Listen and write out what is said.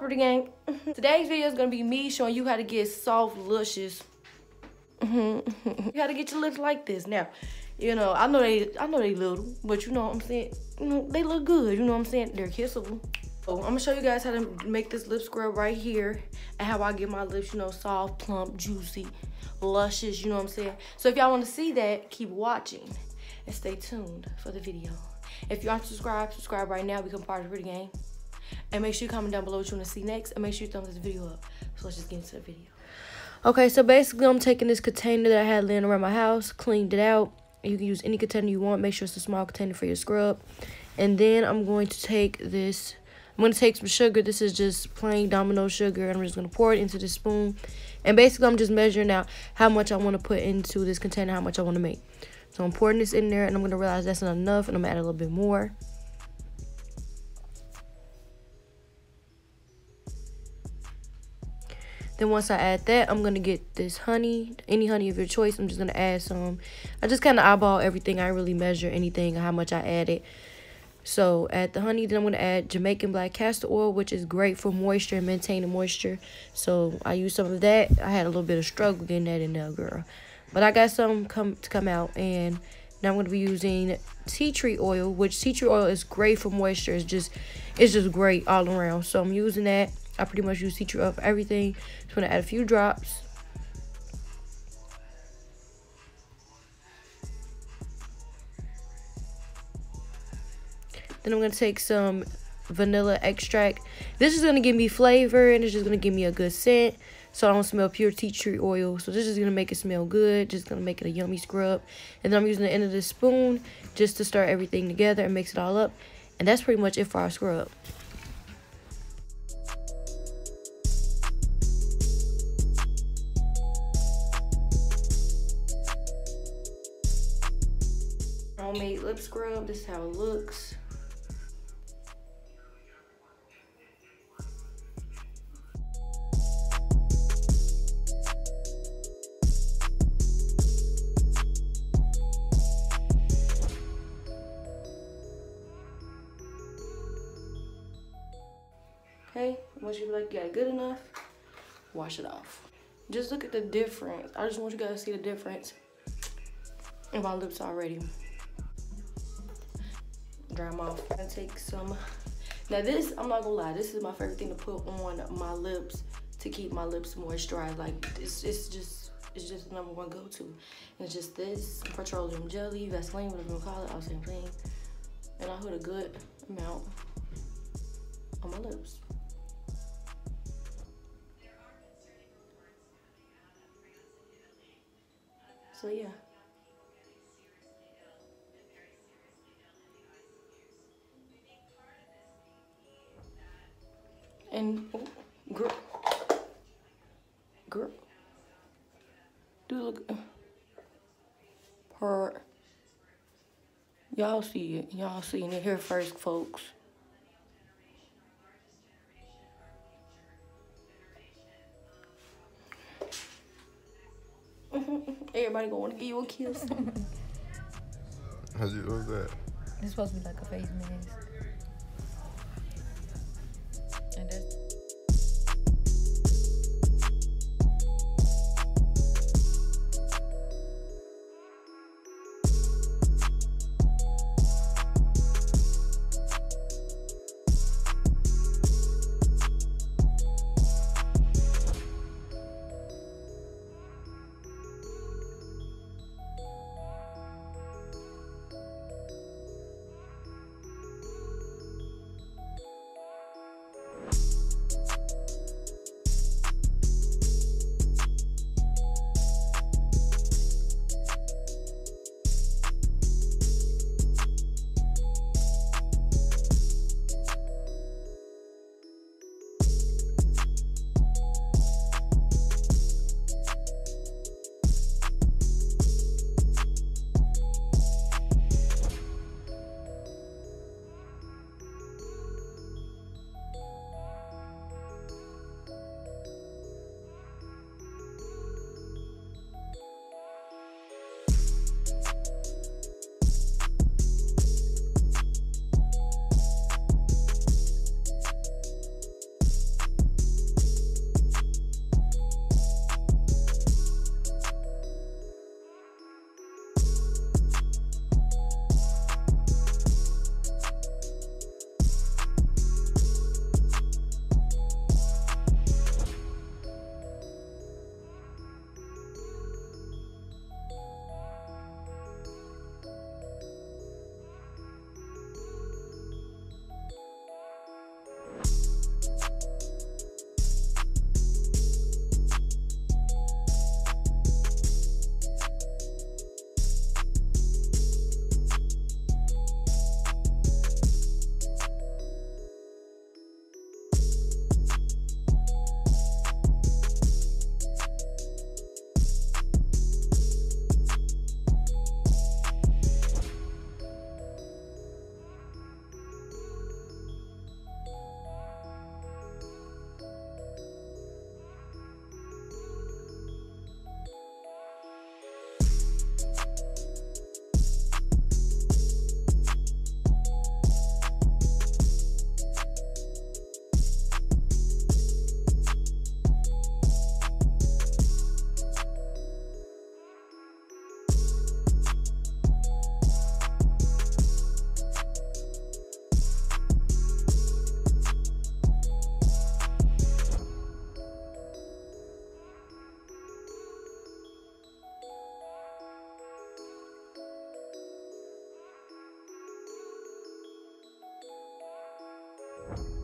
Pretty gang. Today's video is gonna be me showing you how to get soft, luscious. You gotta get your lips like this. Now, you know, I know they little, but you know what I'm saying. You know, they look good. You know what I'm saying? They're kissable. So I'm gonna show you guys how to make this lip scrub right here, and how I get my lips, you know, soft, plump, juicy, luscious. You know what I'm saying? So if y'all want to see that, keep watching and stay tuned for the video. If you aren't subscribed, subscribe right now. Become part of the Pretty Gang. And make sure you comment down below what you want to see next. And make sure you thumbs this video up. So let's just get into the video. Okay, so basically I'm taking this container that I had laying around my house, cleaned it out. You can use any container you want. Make sure it's a small container for your scrub. And then I'm going to take this. I'm going to take some sugar. This is just plain Domino sugar. I'm just going to pour it into this spoon. And basically I'm just measuring out how much I want to put into this container, how much I want to make. So I'm pouring this in there, and I'm going to realize that's not enough, and I'm going to add a little bit more. Then once I add that, I'm going to get this honey, any honey of your choice. I'm just going to add some. I just kind of eyeball everything. I didn't really measure anything, how much I added. So add the honey. Then I'm going to add Jamaican black castor oil, which is great for moisture and maintaining moisture. So I used some of that. I had a little bit of struggle getting that in there, girl. But I got some to come out. And now I'm going to be using tea tree oil, which tea tree oil is great for moisture. It's just great all around. So I'm using that. I pretty much use tea tree oil for everything. Just going to add a few drops. Then I'm going to take some vanilla extract. This is going to give me flavor, and it's just going to give me a good scent, so I don't smell pure tea tree oil. So this is going to make it smell good. Just going to make it a yummy scrub. And then I'm using the end of this spoon just to stir everything together and mix it all up. And that's pretty much it for our scrub. Homemade lip scrub. This is how it looks. Okay, once you feel like you got it good enough, wash it off. Just look at the difference. I just want you guys to see the difference in my lips already. Dry them off. I'm gonna take some. Now this, I'm not gonna lie, this is my favorite thing to put on my lips to keep my lips moisturized. Like it's just the number one go-to. And it's just this petroleum jelly, Vaseline, whatever you call it. I was saying plain. And I put a good amount on my lips. So yeah. And oh, girl, do look. Y'all see it. Y'all seeing it here first, folks. Everybody gonna want to give you a kiss. How'd you do that? It's supposed to be like a face mask. And that's you.